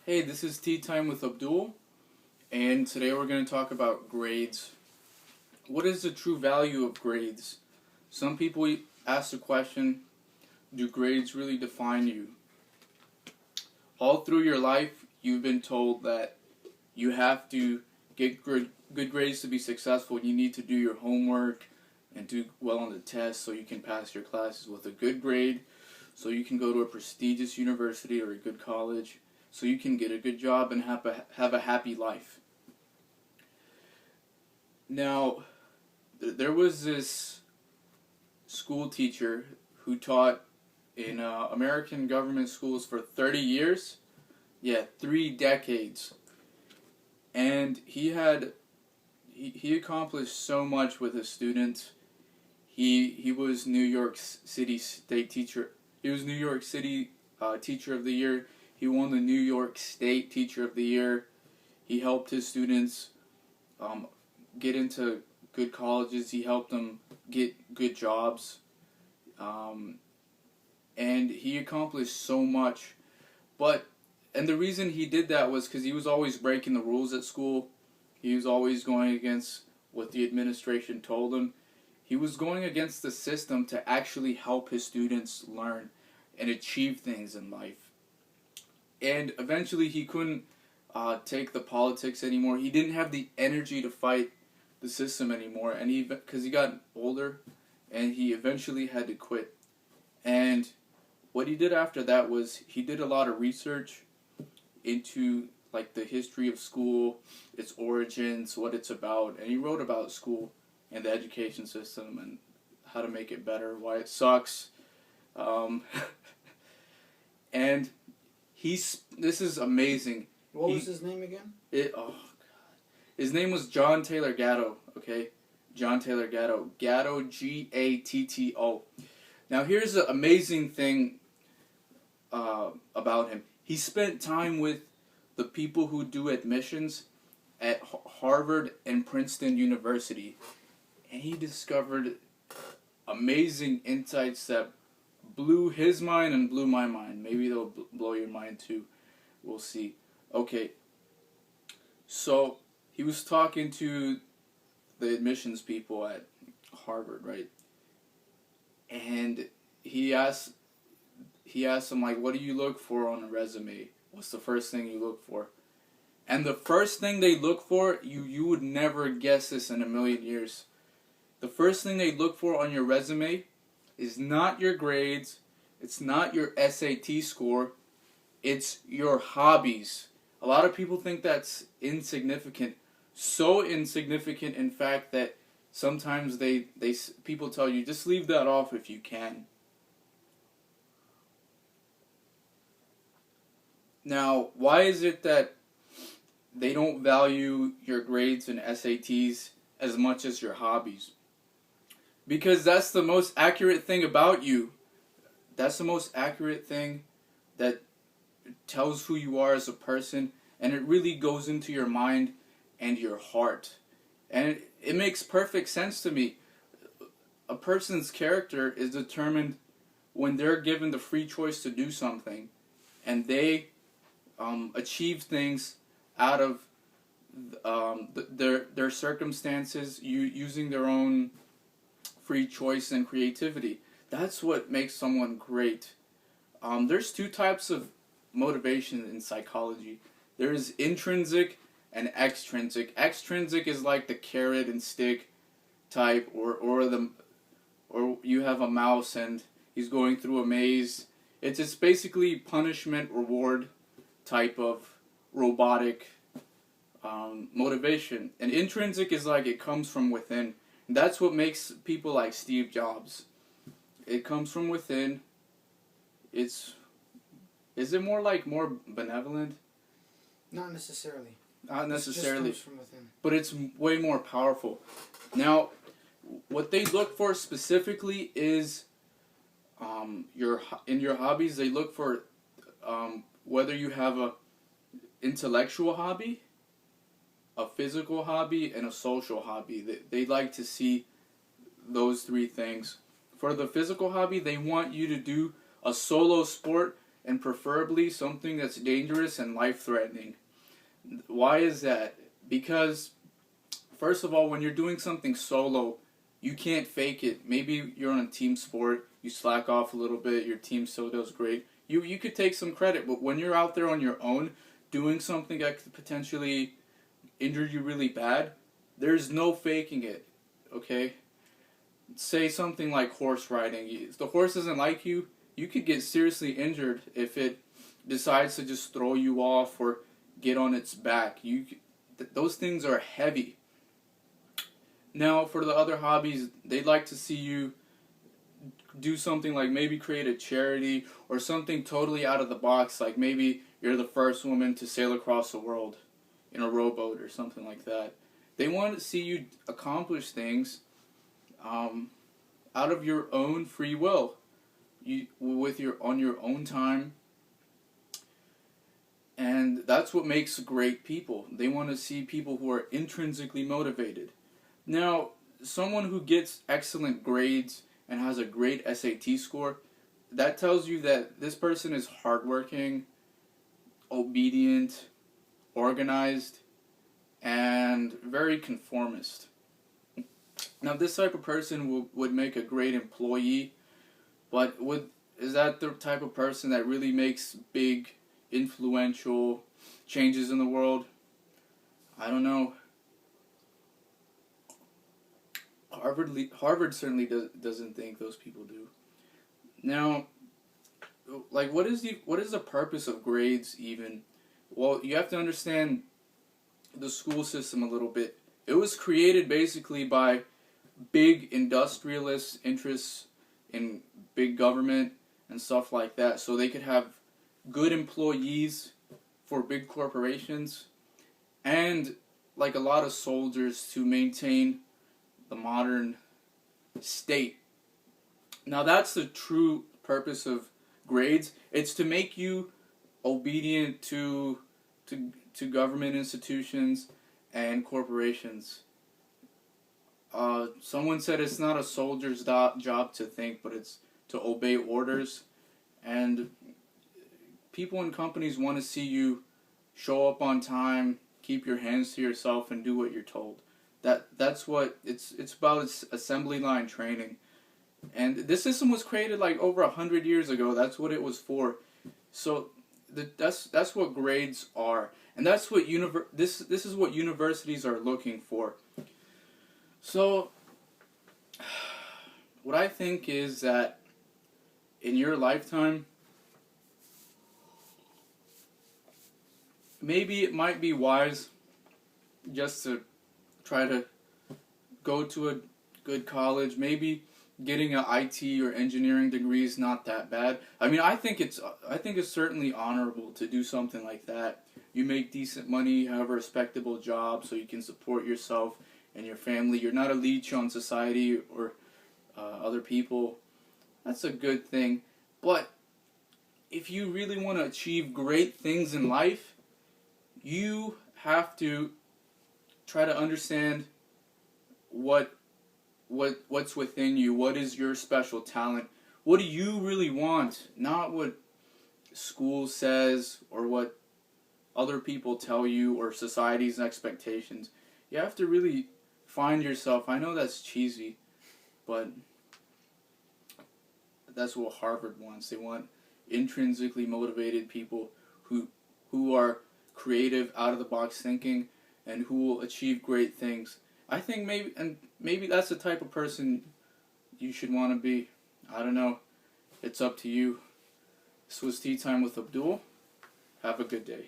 Hey, this is Tea Time with Abdul, and today we're going to talk about grades. What is the true value of grades? Some people ask the question, do grades really define you? All through your life, you've been told that you have to get good grades to be successful. You need to do your homework and do well on the test so you can pass your classes with a good grade, so you can go to a prestigious university or a good college, so you can get a good job and have a happy life. Now, there was this school teacher who taught in American government schools for 30 years. Yeah, 3 decades. And he accomplished so much with his students. He was New York City State Teacher. He was New York City Teacher of the Year. He won the New York State Teacher of the Year. He helped his students get into good colleges. He helped them get good jobs. And he accomplished so much. And the reason he did that was because he was always breaking the rules at school. He was always going against what the administration told him. He was going against the system to actually help his students learn and achieve things in life. And eventually he couldn't take the politics anymore. He didn't have the energy to fight the system anymore, and because he got older, and he eventually had to quit. And what he did after that was he did a lot of research into like the history of school, its origins, what it's about, and he wrote about school and the education system and how to make it better, why it sucks. And this is amazing. What was his name again? Oh God, his name was John Taylor Gatto. Okay, John Taylor Gatto. Gatto, Gatto. Now here's the amazing thing about him. He spent time with the people who do admissions at Harvard and Princeton University, and he discovered amazing insights that blew his mind and blew my mind. Maybe they'll blow your mind too. We'll see. Okay, so he was talking to the admissions people at Harvard, right? And he asked them, like, what do you look for on a resume? What's the first thing you look for? And the first thing they look for, you would never guess this in a million years. The first thing they look for on your resume is not your grades, it's not your SAT score, it's your hobbies. A lot of people think that's insignificant. So insignificant, in fact, that sometimes people tell you, just leave that off if you can. Now, why is it that they don't value your grades and SATs as much as your hobbies? Because that's the most accurate thing about you. That's the most accurate thing that tells who you are as a person, and it really goes into your mind and your heart. And it makes perfect sense to me. A person's character is determined when they're given the free choice to do something, and they achieve things out of their circumstances, using their own free choice and creativity. That's what makes someone great. There's 2 types of motivation in psychology. There's intrinsic and extrinsic. Extrinsic is like the carrot and stick type, or you have a mouse and he's going through a maze. It's basically punishment reward type of robotic motivation. And intrinsic is like it comes from within. And that's what makes people like Steve Jobs. It comes from within. Is it more benevolent? Not necessarily. Not necessarily. It just comes from within. But it's way more powerful. Now, what they look for specifically is in your hobbies. They look for whether you have a intellectual hobby, a physical hobby, and a social hobby. They like to see those 3 things. For the physical hobby, they want you to do a solo sport and preferably something that's dangerous and life-threatening. Why is that? Because, first of all, when you're doing something solo, you can't fake it. Maybe you're on a team sport, you slack off a little bit, your team still does great. You could take some credit, but when you're out there on your own, doing something that could potentially injure you really bad, there's no faking it, okay? Say something like horse riding. If the horse doesn't like you, you could get seriously injured if it decides to just throw you off or get on its back. Those things are heavy. Now, for the other hobbies, they'd like to see you do something like maybe create a charity or something totally out of the box, like maybe you're the first woman to sail across the world in a rowboat or something like that. They want to see you accomplish things out of your own free will, on your own time, and that's what makes great people. They want to see people who are intrinsically motivated. Now, someone who gets excellent grades and has a great SAT score, that tells you that this person is hardworking, obedient, organized, and very conformist. Now, this type of person would make a great employee, but is that the type of person that really makes big, influential changes in the world? I don't know. Harvard certainly doesn't think those people do. Now, like, what is the purpose of grades even? Well, you have to understand the school system a little bit. It was created basically by big industrialist interests in big government and stuff like that, so they could have good employees for big corporations and like a lot of soldiers to maintain the modern state. Now, that's the true purpose of grades. It's to make you obedient to government institutions and corporations. Someone said it's not a soldier's job to think, but it's to obey orders. And people in companies want to see you show up on time, keep your hands to yourself, and do what you're told. That's what it's about. It's assembly line training, and this system was created like over 100 years ago. That's what it was for. So that's what grades are, and that's what this is what universities are looking for. So what I think is that in your lifetime, maybe it might be wise just to try to go to a good college. Maybe getting an IT or engineering degree is not that bad. I mean, I think it's certainly honorable to do something like that. You make decent money, have a respectable job, so you can support yourself and your family. You're not a leech on society or other people. That's a good thing. But if you really want to achieve great things in life, you have to try to understand what's within you. What is your special talent? What do you really want? Not what school says or what other people tell you or society's expectations. You have to really find yourself. I know that's cheesy, but that's what Harvard wants. They want intrinsically motivated people who are creative, out of the box thinking, and who will achieve great things. I think maybe that's the type of person you should want to be. I don't know. It's up to you. This was Tea Time with Abdul. Have a good day.